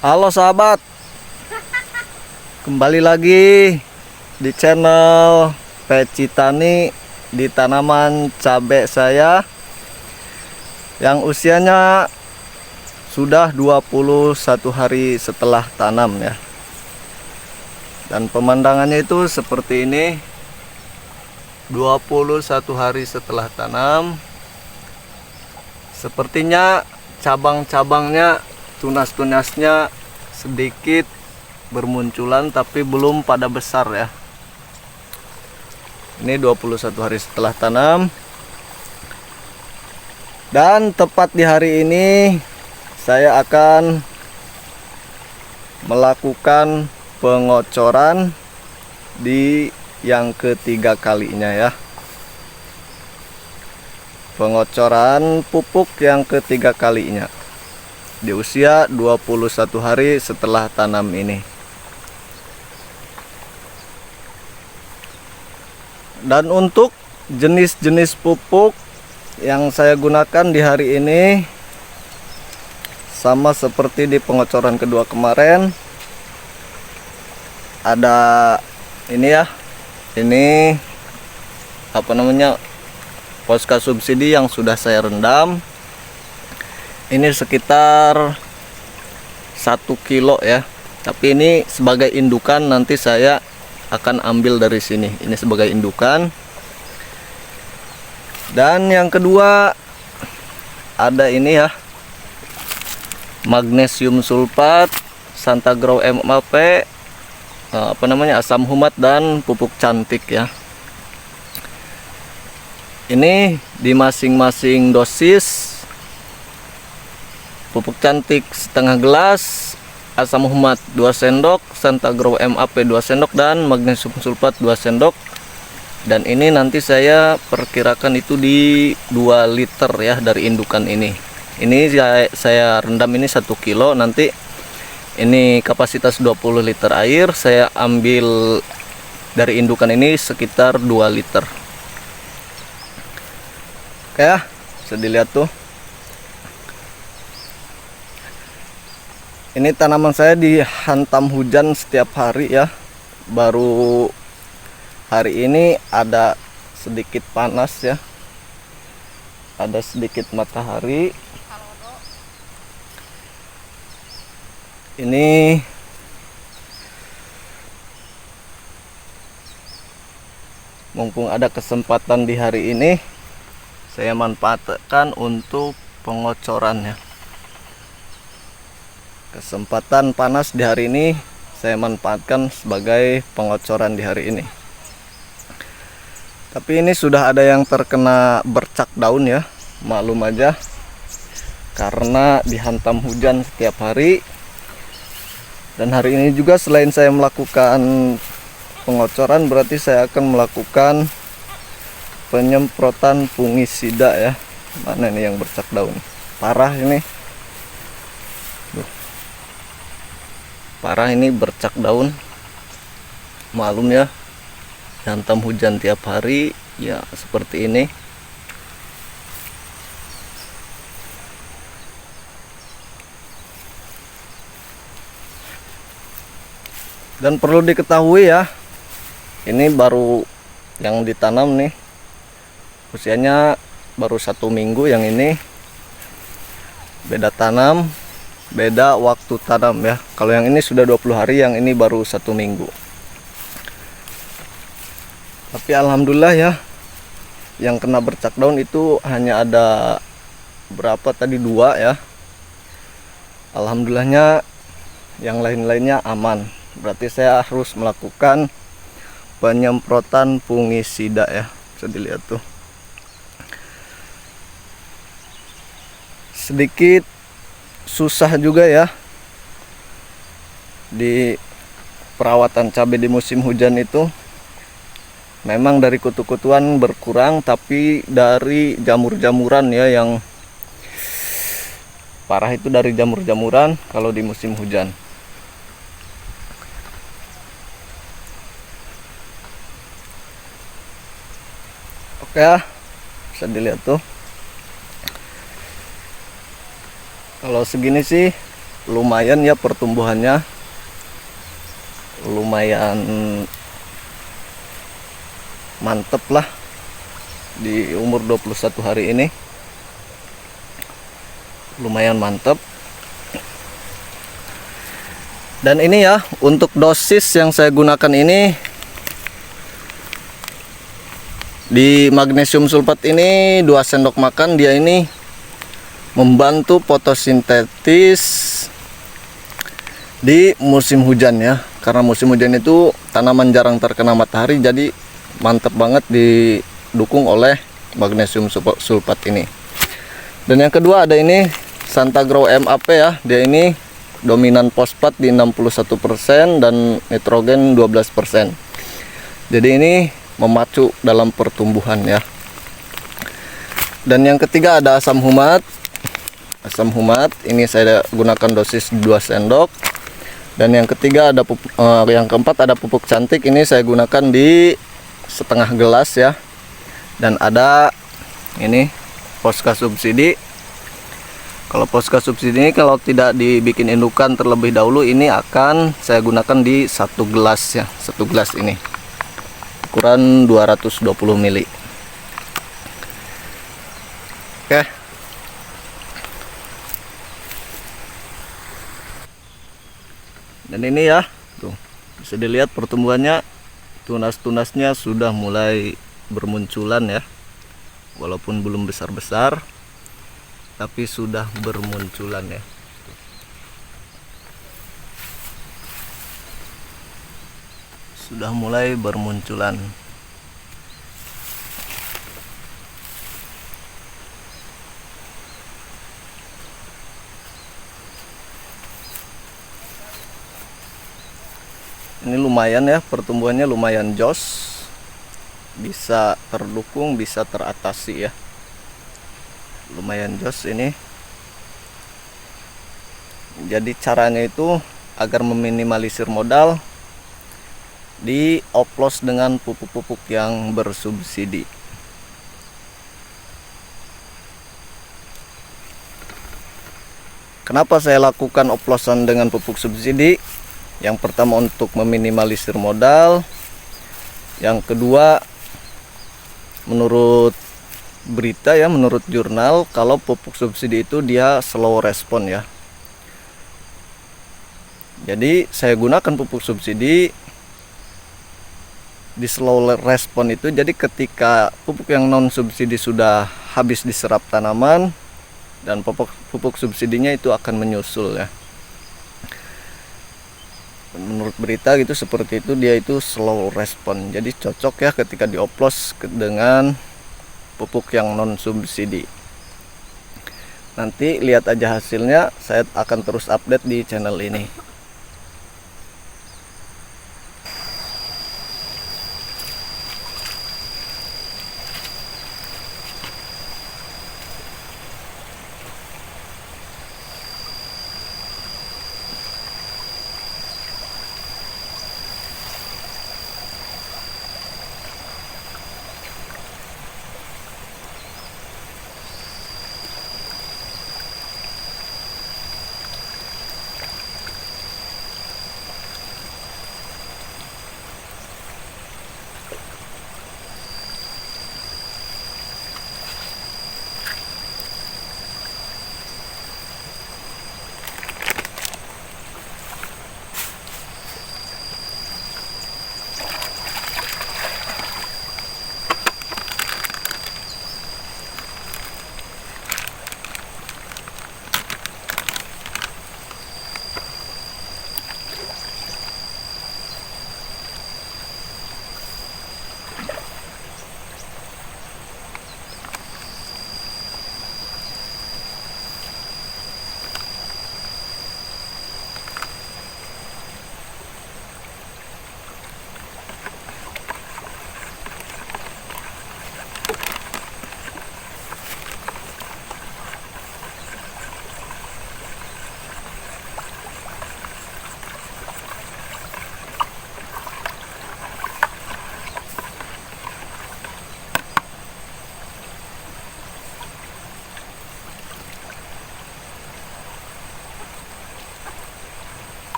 Halo sahabat, kembali lagi di channel Peci Tani di tanaman cabai saya yang usianya sudah 21 hari setelah tanam ya. Dan pemandangannya itu seperti ini, 21 hari setelah tanam. Sepertinya cabang-cabangnya, tunas-tunasnya sedikit bermunculan tapi belum pada besar ya. Ini 21 hari setelah tanam. Dan tepat di hari ini saya akan melakukan pengocoran di yang ketiga kalinya ya. Pengocoran pupuk yang ketiga kalinya di usia 21 hari setelah tanam ini. Dan untuk jenis-jenis pupuk yang saya gunakan di hari ini sama seperti di pengocoran kedua kemarin. Ada ini ya, ini apa namanya, Posca subsidi yang sudah saya rendam. Ini sekitar 1 kilo ya, tapi ini sebagai indukan, nanti saya akan ambil dari sini. Ini sebagai indukan. Dan yang kedua ada ini ya, magnesium sulfat, Santagrow MAP, apa namanya, asam humat dan pupuk cantik ya. Ini di masing-masing dosis. Pupuk cantik setengah gelas, asam humat 2 sendok, Santagrow MAP 2 sendok, dan magnesium sulfat 2 sendok. Dan ini nanti saya perkirakan itu di 2 liter ya dari indukan ini. Ini saya rendam ini 1 kilo, nanti ini kapasitas 20 liter air, saya ambil dari indukan ini sekitar 2 liter. Oke ya, bisa dilihat tuh. Ini tanaman saya dihantam hujan setiap hari ya. Baru hari ini ada sedikit panas ya. Ada sedikit matahari. Ini mumpung ada kesempatan di hari ini, saya manfaatkan untuk pengocorannya. Kesempatan panas di hari ini saya manfaatkan sebagai pengocoran di hari ini. Tapi ini sudah ada yang terkena bercak daun ya, maklum aja, karena dihantam hujan setiap hari. Dan hari ini juga selain saya melakukan pengocoran, berarti saya akan melakukan penyemprotan fungisida ya. Mana ini yang bercak daun? Parah ini. Parah ini bercak daun. Malum ya, hantam hujan tiap hari ya seperti ini. Dan perlu diketahui ya, ini baru yang ditanam nih, usianya baru 1 minggu. Yang ini beda tanam, beda waktu tanam ya. Kalau yang ini sudah 20 hari, yang ini baru 1 minggu. Tapi alhamdulillah ya, yang kena bercak daun itu hanya ada berapa tadi, 2 ya. Alhamdulillahnya yang lain-lainnya aman. Berarti saya harus melakukan penyemprotan fungisida ya. Bisa dilihat tuh. Sedikit susah juga ya di perawatan cabai di musim hujan itu. Memang dari kutu-kutuan berkurang, tapi dari jamur-jamuran ya, yang parah itu dari jamur-jamuran kalau di musim hujan. Oke ya, bisa dilihat tuh. Kalau segini sih lumayan ya pertumbuhannya, lumayan mantep lah di umur 21 hari ini, lumayan mantep. Dan ini ya untuk dosis yang saya gunakan ini, di magnesium sulfat ini 2 sendok makan. Dia ini membantu fotosintesis di musim hujan ya, karena musim hujan itu tanaman jarang terkena matahari, jadi mantap banget didukung oleh magnesium sulfat ini. Dan yang kedua ada ini Santagrow MAP ya, dia ini dominan fosfat di 61% dan nitrogen 12%. Jadi ini memacu dalam pertumbuhan ya. Dan yang ketiga ada asam humat. Asam humat ini saya gunakan dosis 2 sendok. Dan yang ketiga ada yang keempat ada pupuk cantik, ini saya gunakan di setengah gelas ya. Dan ada ini Posca subsidi. Kalau Posca subsidi ini kalau tidak dibikin indukan terlebih dahulu, ini akan saya gunakan di 1 gelas ya, 1 gelas ini ukuran 220 ml. Oke. Dan ini ya, tuh bisa dilihat pertumbuhannya, tunas-tunasnya sudah mulai bermunculan ya, walaupun belum besar-besar tapi sudah bermunculan ya. Sudah mulai bermunculan. Ini lumayan ya, pertumbuhannya lumayan jos, bisa terdukung, bisa teratasi ya, lumayan jos ini. Jadi caranya itu agar meminimalisir modal, dioplos dengan pupuk-pupuk yang bersubsidi. Kenapa saya lakukan oplosan dengan pupuk subsidi? Yang pertama untuk meminimalisir modal, yang kedua menurut berita ya, menurut jurnal, kalau pupuk subsidi itu dia slow respon ya. Jadi saya gunakan pupuk subsidi di slow respon itu, jadi ketika pupuk yang non subsidi sudah habis diserap tanaman, dan pupuk subsidinya itu akan menyusul ya. Menurut berita gitu seperti itu, dia itu slow respon, jadi cocok ya ketika dioplos dengan pupuk yang non subsidi. Nanti lihat aja hasilnya, saya akan terus update di channel ini.